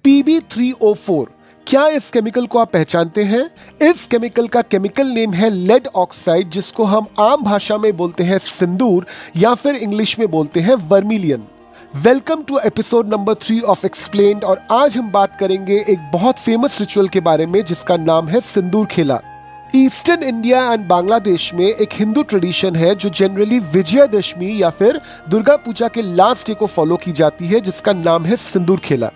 Pb3O4। क्या इस केमिकल को आप पहचानते हैं? इस केमिकल का केमिकल नेम है लेड ऑक्साइड, जिसको हम आम भाषा में बोलते हैं सिंदूर या फिर इंग्लिश में बोलते हैं vermilion. Welcome to episode number 3 of explained. और आज हम बात करेंगे एक बहुत फेमस रिचुअल के बारे में जिसका नाम है सिंदूर खेला। ईस्टर्न इंडिया एंड बांग्लादेश में एक हिंदू ट्रेडिशन है जो जनरली विजयादशमी या फिर दुर्गा पूजा के लास्ट डे को फॉलो की जाती है, जिसका नाम है सिंदूर खेला।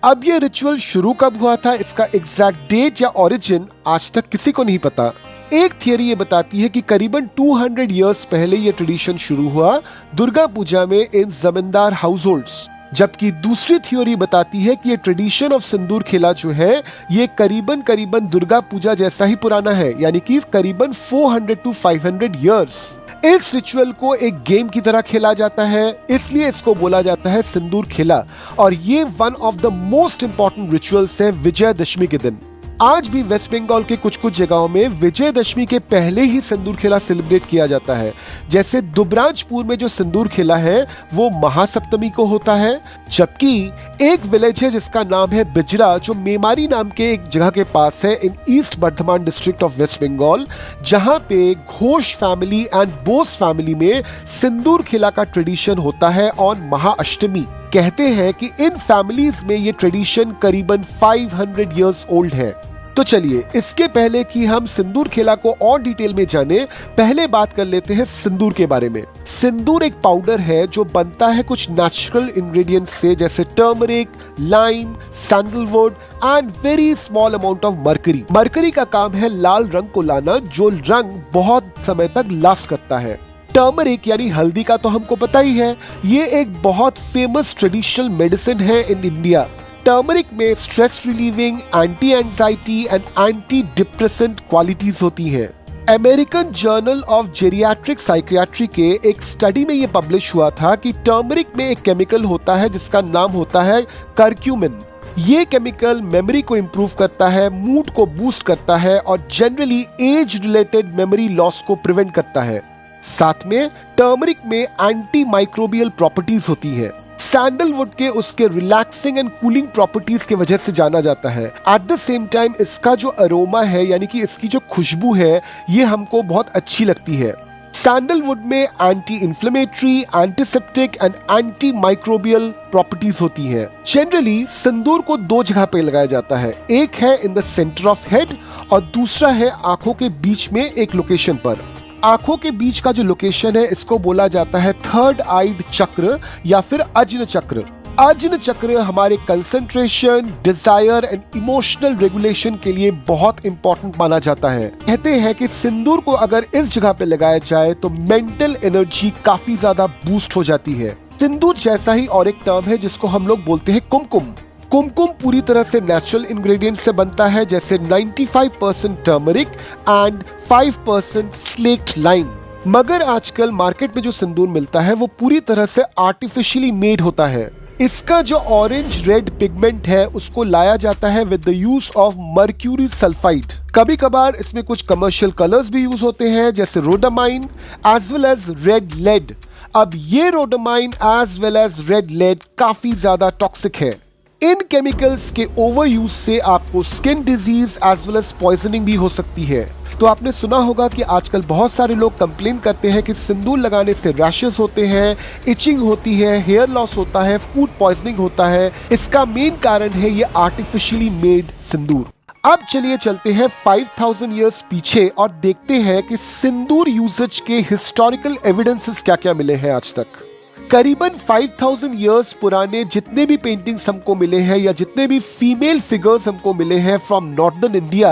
अब ये रिचुअल शुरू कब हुआ था, इसका एग्जैक्ट डेट या ओरिजिन आज तक किसी को नहीं पता। एक थियरी ये बताती है कि करीबन 200 इयर्स पहले ये ट्रेडिशन शुरू हुआ दुर्गा पूजा में इन जमींदार हाउस होल्ड्स, जबकि दूसरी थ्योरी बताती है कि ये ट्रेडिशन ऑफ सिंदूर खेला जो है ये करीबन दुर्गा पूजा जैसा ही पुराना है, यानी कि करीबन 400 to 500 इयर्स। इस रिचुअल को एक गेम की तरह खेला जाता है, इसलिए इसको बोला जाता है सिंदूर खेला। और ये one of the most important rituals है विजयादशमी के दिन। आज भी वेस्ट बंगाल के कुछ जगहों में विजयदशमी के पहले ही सिंदूर खेला सेलिब्रेट किया जाता है। जैसे दुबराजपुर में जो सिंदूर खेला है वो महासप्तमी को होता है, जबकि एक विलेज है जिसका नाम है बिजरा, जो मेमारी नाम के एक जगह के पास है in East Bardhaman district of West Bengal, जहां पे Ghosh family and Bose family में सिंदूर खेला का ट्रेडिशन होता है ऑन महाअष्टमी। कहते हैं कि इन फैमिलीज में ये ट्रेडिशन करीबन 500 इयर्स ओल्ड है। तो चलिए, इसके पहले कि हम सिंदूर खेला को और डिटेल में जाने, पहले बात कर लेते हैं सिंदूर के बारे में। सिंदूर एक पाउडर है जो बनता है कुछ नेचुरल इंग्रेडिएंट्स से, जैसे turmeric, lime, sandalwood and very small amount of mercury. Mercury का काम है लाल रंग को लाना, जो रंग बहुत समय तक लास्ट करता है। टर्मरिक यानी हल्दी का तो हमको पता ही है, ये एक बहुत फेमस ट्रेडिशनल मेडिसिन है इन इंडिया। टर्मरिक में stress relieving, anti anxiety and anti depressant qualities होती हैं। American journal of geriatric psychiatry के एक स्टडी में ये पब्लिश हुआ था कि टर्मरिक में एक केमिकल होता है जिसका नाम होता है करक्यूमिन। ये केमिकल मेमोरी को इंप्रूव करता है, मूड को बूस्ट करता है और generally age related memory loss को प्रिवेंट करता है। साथ में टर्मरिक में एंटी माइक्रोबियल प्रॉपर्टीज होती है। सैंडलवुड के उसके रिलैक्सिंग एंड कूलिंग प्रॉपर्टीज की वजह से जाना जाता है। एट द सेम टाइम इसका जो अरोमा है, यानी कि इसकी जो खुशबू है, ये हमको बहुत अच्छी लगती है। सैंडलवुड में anti inflammatory, antiseptic and anti microbial properties होती है। जनरली सिंदूर को दो जगह पे लगाया जाता है, एक है in the centre of head और दूसरा है आंखों के बीच में एक लोकेशन पर। आंखों के बीच का जो लोकेशन है इसको बोला जाता है थर्ड आइड चक्र या फिर अज्न चक्र। अज्न चक्र हमारे concentration, desire and emotional regulation के लिए बहुत इंपॉर्टेंट माना जाता है। कहते हैं कि सिंदूर को अगर इस जगह पे लगाया जाए तो मेंटल एनर्जी काफी ज्यादा बूस्ट हो जाती है। सिंदूर जैसा ही और एक टर्म है जिसको हम लोग बोलते हैं कुमकुम। कुमकुम पूरी तरह से नेचुरल इंग्रेडिएंट से बनता है, जैसे 95% टर्मरिक एंड 5% स्लेक्ट लाइम। मगर आजकल मार्केट में जो सिंदूर मिलता है वो पूरी तरह से आर्टिफिशियली मेड होता है। इसका जो ऑरेंज रेड पिगमेंट है उसको लाया जाता है with the use of mercury sulphide. कभी कभार इसमें कुछ कमर्शियल कलर्स भी यूज होते हैं, जैसे rhodamine as well as red lead. अब ये rhodamine as well as red lead काफी ज्यादा टॉक्सिक है। इन केमिकल्स के ओवर यूज से आपको skin disease as well as poisoning भी हो सकती है। तो आपने सुना होगा कि आजकल बहुत सारे लोग कंप्लेन करते हैं कि सिंदूर लगाने से रैशेस होते हैं, इचिंग होती है, हेयर लॉस होता है, फूड पॉइजनिंग होता है। इसका मेन कारण है ये आर्टिफिशियली मेड सिंदूर। अब चलिए चलते हैं 5000 इयर्स पीछे और देखते हैं कि सिंदूर यूजेज के हिस्टोरिकल एविडेंसेस क्या क्या मिले हैं आज तक। करीबन 5000 इयर्स पुराने जितने भी पेंटिंग्स हमको मिले हैं या जितने भी फीमेल फिगर्स हमको मिले हैं फ्रॉम नॉर्दर्न इंडिया,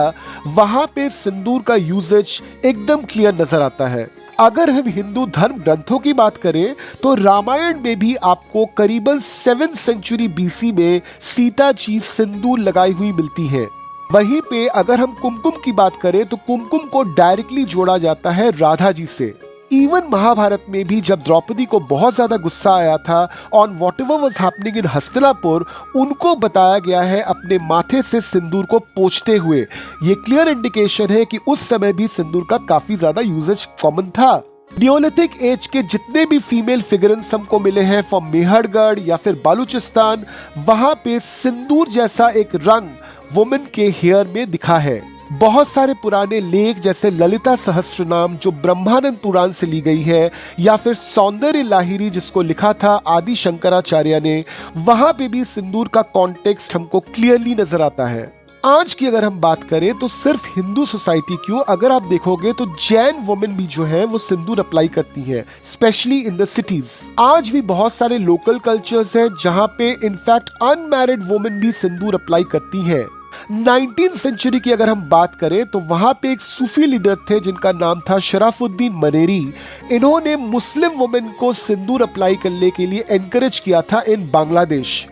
वहां पे सिंदूर का यूजेज एकदम क्लियर नजर आता है। अगर हम हिंदू धर्म ग्रंथों की बात करें तो रामायण में भी आपको करीबन 7th सेंचुरी BC में सीता जी सिंदूर लगाई हुई मिलती है। वहीं पे अगर हम कुमकुम की बात करें तो कुमकुम को डायरेक्टली जोड़ा जाता है राधा जी से। इवन महाभारत में भी जब द्रौपदी को बहुत ज्यादा गुस्सा आया था on whatever was happening in Hastinapur, उनको बताया गया है अपने माथे से सिंदूर को पोंछते हुए। ये क्लियर इंडिकेशन है कि उस समय भी सिंदूर का काफी ज्यादा यूजेज कॉमन था। नियोलिथिक एज के जितने भी फीमेल फिगरेंस हमको मिले हैं फ्रॉम मेहरगढ़ या फिर बालूचिस्तान, वहां पे सिंदूर जैसा एक रंग वुमेन के हेयर में दिखा है। बहुत सारे पुराने लेख जैसे ललिता सहस्त्रनाम जो ब्रह्मानंद पुराण से ली गई है, या फिर सौंदर्य लाहिरी जिसको लिखा था आदि शंकराचार्य ने, वहां पे भी सिंदूर का कॉन्टेक्स्ट हमको क्लियरली नजर आता है। आज की अगर हम बात करें तो सिर्फ हिंदू सोसाइटी क्यों, अगर आप देखोगे तो जैन वुमेन भी जो है वो सिंदूर अप्लाई करती है, स्पेशली इन द सिटीज। आज भी बहुत सारे लोकल कल्चर्स हैं जहां पे इनफैक्ट अनमैरिड वुमेन भी सिंदूर अप्लाई करती हैं। 19th सेंचुरी की अगर हम बात करें तो वहां पे एक सूफी लीडर थे जिनका नाम था शराफुद्दीन मनेरी। इन्होंने मुस्लिम वुमेन को सिंदूर अप्लाई करने के लिए एनकरेज किया था इन बांग्लादेश।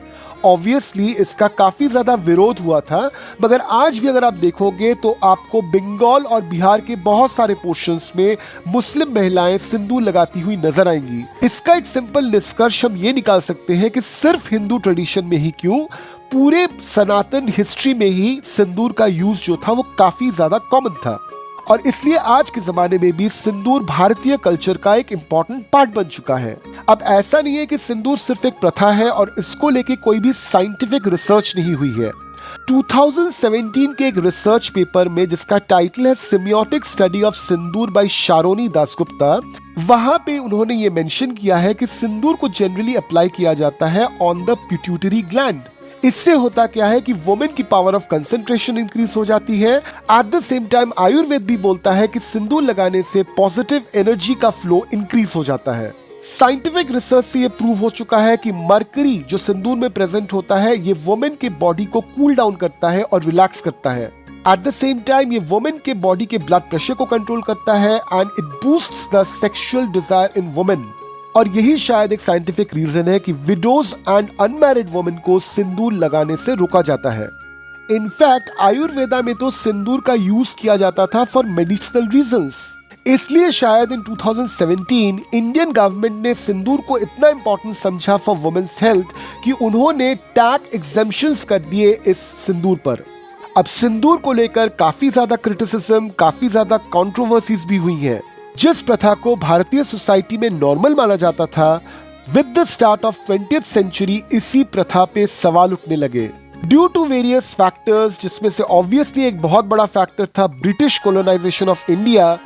ऑब्वियसली इसका काफी ज्यादा विरोध हुआ था, मगर आज भी अगर आप देखोगे तो आपको बंगाल और बिहार के बहुत सारे पोर्शंस में मुस्लिम महिलाएं सिंदूर लगाती हुई नजर आएंगी। इसका एक सिंपल निष्कर्ष हम ये निकाल सकते हैं कि सिर्फ हिंदू ट्रेडिशन में ही क्यों, पूरे सनातन हिस्ट्री में ही सिंदूर का यूज जो था वो काफी ज्यादा कॉमन था, और इसलिए आज के जमाने में भी सिंदूर भारतीय कल्चर का एक इंपॉर्टेंट पार्ट बन चुका है। अब ऐसा नहीं है कि सिंदूर सिर्फ एक प्रथा है और इसको लेके कोई भी साइंटिफिक रिसर्च नहीं हुई है। 2017 के एक रिसर्च पेपर में जिसका टाइटल है semiotic study of sindoor by Sharoni Dasgupta, वहां पे उन्होंने ये मेंशन किया है कि सिंदूर को जनरली अप्लाई किया जाता है ऑन द पिट्यूटरी ग्लैंड। इससे होता क्या है कि वुमेन की पावर ऑफ कंसंट्रेशन इंक्रीज हो जाती है। At the same time Ayurveda भी बोलता है कि सिंदूर लगाने से पॉजिटिव एनर्जी का फ्लो इंक्रीज हो जाता है। साइंटिफिक रिसर्च से ये प्रूव हो चुका है कि मरकरी जो सिंदूर में प्रेजेंट होता है ये वुमेन के बॉडी को कूल डाउन करता है और रिलैक्स करता है। एट द सेम टाइम ये वुमेन के बॉडी के ब्लड प्रेशर को कंट्रोल करता है and it boosts the sexual desire in women. और यही शायद एक साइंटिफिक रीजन है कि विडोज एंड अनमैरिड वुमेन को सिंदूर लगाने से रोका जाता है। इनफैक्ट आयुर्वेदा में तो सिंदूर का यूज किया जाता था फॉर मेडिसिनल रीजंस। इसलिए शायद इन 2017 इंडियन गवर्नमेंट ने सिंदूर को इतना इंपॉर्टेंट समझा फॉर वुमेन्स हेल्थ कि उन्होंने टैक्स एग्जेम्पशंस कर दिए इस सिंदूर पर। अब सिंदूर को लेकर काफी ज्यादा क्रिटिसिज्म, काफी ज्यादा कंट्रोवर्सीज भी हुई हैं। जिस प्रथा को भारतीय सोसाइटी में नॉर्मल माना जाता था, with the start of 20th century इसी प्रथा पे सवाल उठने लगे ड्यू टू वेरियस फैक्टर्स, जिसमें से ऑब्वियसली एक बहुत बड़ा फैक्टर था British colonisation of India.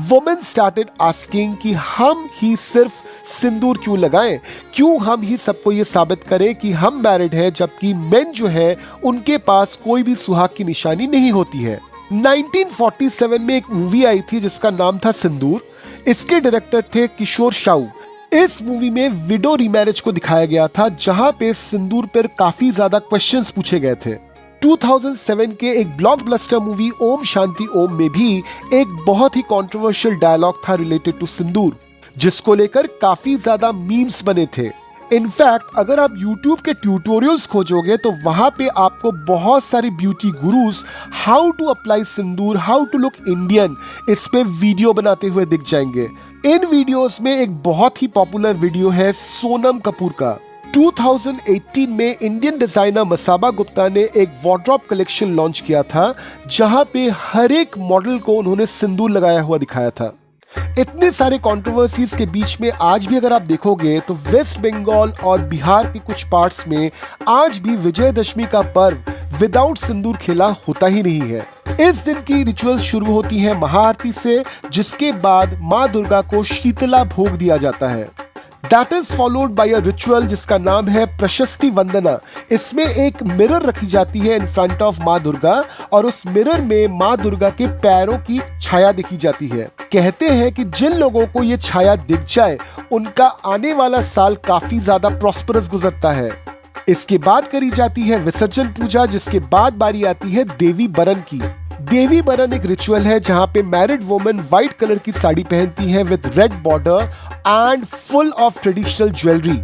Women started asking कि हम ही सिर्फ सिंदूर क्यों लगाएं, क्यों हम ही सबको ये साबित करें कि हम मैरिड हैं, जबकि मेन जो है उनके पास कोई भी सुहाग की निशानी नहीं होती है। 1947 में एक मूवी आई थी जिसका नाम था सिंदूर। इसके डायरेक्टर थे किशोर साहू। इस मूवी में विडो रीमैरिज को दिखाया गया था, जहां पे सिंदूर पर काफी ज्यादा क्वेश्चंस पूछे गए थे। 2007 के एक ब्लॉकबस्टर मूवी ओम शांति ओम में भी एक बहुत ही कंट्रोवर्शियल डायलॉग था रिलेटेड टू सिंदूर, जिसको लेकर काफी ज्यादा मीम्स बने थे। इनफैक्ट अगर आप YouTube के ट्यूटोरियल्स खोजोगे तो वहां पे आपको बहुत सारी beauty gurus how to apply sindoor, how to look Indian, इस पे वीडियो बनाते हुए दिख जाएंगे। इन वीडियोस में एक बहुत ही पॉपुलर वीडियो है सोनम कपूर का। 2018 में इंडियन डिजाइनर मसाबा गुप्ता ने एक वार्डरोब कलेक्शन लॉन्च किया था, जहां पे हर एक मॉडल को उन्होंने सिंदूर लगाया हुआ दिखाया था। इतने सारे कंट्रोवर्सीज के बीच में आज भी अगर आप देखोगे तो वेस्ट बंगाल और बिहार के कुछ पार्ट्स में आज भी विजयदशमी का पर्व विदाउट सिंदूर खेला होता ही नहीं है। इस दिन की रिचुअल्स शुरू होती है महाआरती से, जिसके बाद माँ दुर्गा को शीतला भोग दिया जाता है। That is followed by a ritual जिसका नाम है प्रशस्ति वंदना। इसमें एक मिरर रखी जाती है इन फ्रंट ऑफ माँ दुर्गा और उस मिरर में माँ दुर्गा के पैरों की छाया दिखी जाती है। कहते हैं कि जिन लोगों को ये छाया दिख जाए उनका आने वाला साल काफी ज्यादा प्रॉस्परस गुजरता है। इसके बाद करी जाती है विसर्जन पूजा, जिसके बाद बारी आती है देवी बरन की। देवी बरन एक रिचुअल है जहां पे मैरिड वुमेन व्हाइट कलर की साड़ी पहनती है with red border and full of traditional jewellery.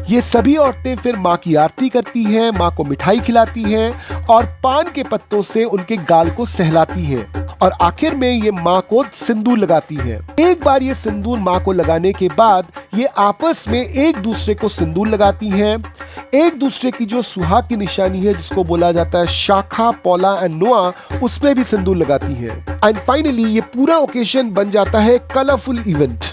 ये सभी औरतें फिर माँ की आरती करती हैं, माँ को मिठाई खिलाती हैं और पान के पत्तों से उनके गाल को सहलाती हैं और आखिर में ये माँ को सिंदूर लगाती हैं। एक बार ये सिंदूर माँ को लगाने के बाद ये आपस में एक दूसरे को सिंदूर लगाती हैं। एक दूसरे की जो सुहाग की निशानी है जिसको बोला जाता है शाखा, पौला एंड नोआ, उस पे भी सिंदूर लगाती हैं। एंड फाइनली ये पूरा ओकेजन बन जाता है कलरफुल इवेंट।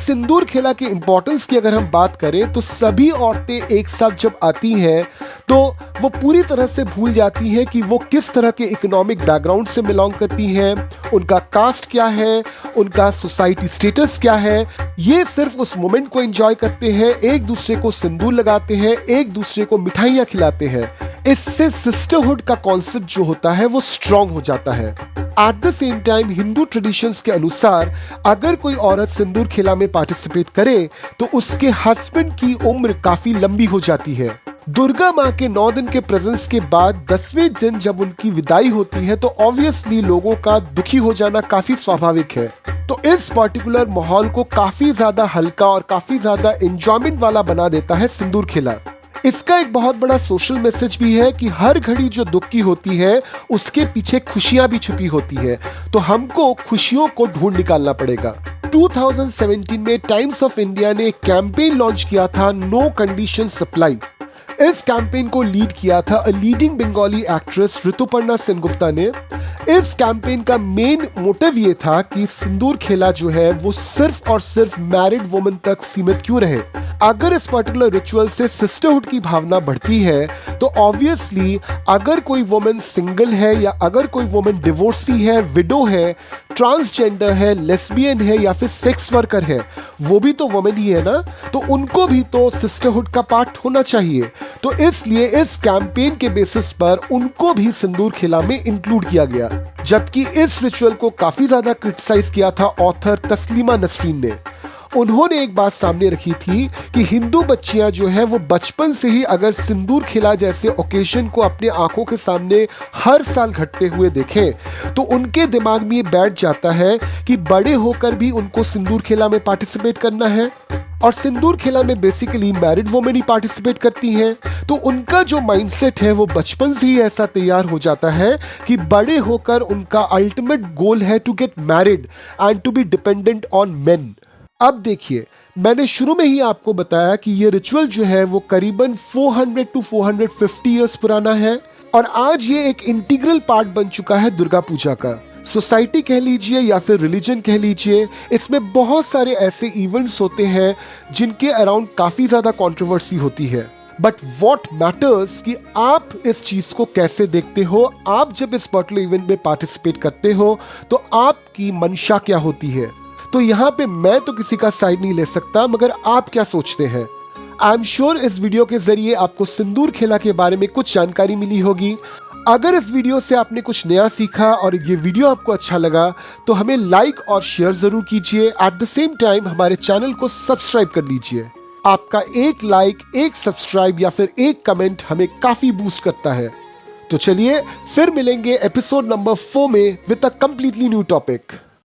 सिंदूर खेला के इंपॉर्टेंस की अगर हम बात करें तो सभी औरतें एक साथ जब आती हैं तो वो पूरी तरह से भूल जाती हैं कि वो किस तरह के इकोनॉमिक बैकग्राउंड से बिलोंग करती हैं, उनका कास्ट क्या है, उनका सोसाइटी स्टेटस क्या है। ये सिर्फ उस मोमेंट को एंजॉय करते हैं, एक दूसरे को सिंदूर लगाते हैं, एक दूसरे को मिठाइयाँ खिलाते हैं। इससे सिस्टरहुड का कॉन्सेप्ट जो होता है वो स्ट्रांग हो जाता है। At the same time Hindu traditions के अनुसार अगर कोई औरत सिंदूर खेला में पार्टिसिपेट करे तो उसके हस्बैंड की उम्र काफी लंबी हो जाती है। दुर्गा माँ के 9 दिन के प्रेजेंस के बाद 10वें दिन जब उनकी विदाई होती है तो ऑब्वियसली लोगों का दुखी हो जाना काफी स्वाभाविक है। तो इस पर्टिकुलर माहौल को काफी ज्यादा हल्का और काफी ज्यादा एंजॉयमेंट वाला बना देता है सिंदूर खेला। इसका एक बहुत बड़ा सोशल मैसेज भी है कि हर घड़ी जो दुख की होती है उसके पीछे खुशियां भी छुपी होती है, तो हमको खुशियों को ढूंढ निकालना पड़ेगा। 2017 में टाइम्स ऑफ इंडिया ने एक कैंपेन लॉन्च किया था, नो कंडीशन सप्लाई। इस कैंपेन को लीड किया था लीडिंग बंगाली एक्ट्रेस ऋतुपर्णा सेनगुप्ता ने। इस कैंपेन का मेन मोटिव ये था कि सिंदूर खेला जो है वो सिर्फ और सिर्फ मैरिड वुमेन तक सीमित क्यों रहे। अगर इस पर्टिकुलर रिचुअल से सिस्टरहुड की भावना बढ़ती है तो ऑब्वियसली अगर कोई वुमेन सिंगल है या अगर कोई वुमेन डिवोर्सी है, विडो है, ट्रांसजेंडर है, लेस्बियन है या फिर सेक्स वर्कर है, वो भी तो वुमेन ही है ना, तो उनको भी तो सिस्टरहुड का पार्ट होना चाहिए। तो इसलिए इस कैंपेन के बेसिस पर उनको भी सिंदूर खेला में इंक्लूड किया गया। जबकि इस रिचुअल को काफी ज्यादा क्रिटिसाइज किया था ऑथर तस्लीमा नसरीन ने। उन्होंने एक बात सामने रखी थी कि हिंदू बच्चियां जो है वो बचपन से ही अगर सिंदूर खेला जैसे ओकेजन को अपने आंखों के सामने हर साल घटते हुए देखें तो उनके दिमाग में ये बैठ जाता है कि बड़े होकर भी उनको सिंदूर खेला में पार्टिसिपेट करना है। और सिंदूर खेला में बेसिकली मैरिड वुमेन ही पार्टिसिपेट करती हैं, तो उनका जो माइंडसेट है वो बचपन से ही ऐसा तैयार हो जाता है कि बड़े होकर उनका अल्टीमेट गोल है to get married and to be dependent on men. अब देखिए, मैंने शुरू में ही आपको बताया कि ये रिचुअल जो है वो करीबन 400 to 450 इयर्स पुराना है और आज ये एक इंटीग्रल पार्ट बन चुका है दुर्गा पूजा का। सोसाइटी कह लीजिए या फिर रिलीजन कह लीजिए, इसमें बहुत सारे ऐसे इवेंट्स होते हैं जिनके अराउंड काफी ज्यादा कंट्रोवर्सी होती है। बट वॉट मैटर्स कि आप इस चीज को कैसे देखते हो। आप जब इस पर्टिकुलर इवेंट में पार्टिसिपेट करते हो तो आपकी मंशा क्या होती है। तो यहाँ पे मैं तो किसी का साइड नहीं ले सकता, मगर आप क्या सोचते हैं। आई एम श्योर इस वीडियो के जरिए आपको सिंदूर खेला के बारे में कुछ जानकारी मिली होगी। अगर इस वीडियो से आपने कुछ नया सीखा और ये वीडियो आपको अच्छा लगा तो हमें लाइक और शेयर जरूर कीजिए। एट द सेम टाइम हमारे चैनल को सब्सक्राइब कर लीजिए। आपका एक लाइक, एक सब्सक्राइब या फिर एक कमेंट हमें काफी बूस्ट करता है। तो चलिए फिर मिलेंगे एपिसोड नंबर 4 में with a completely new topic.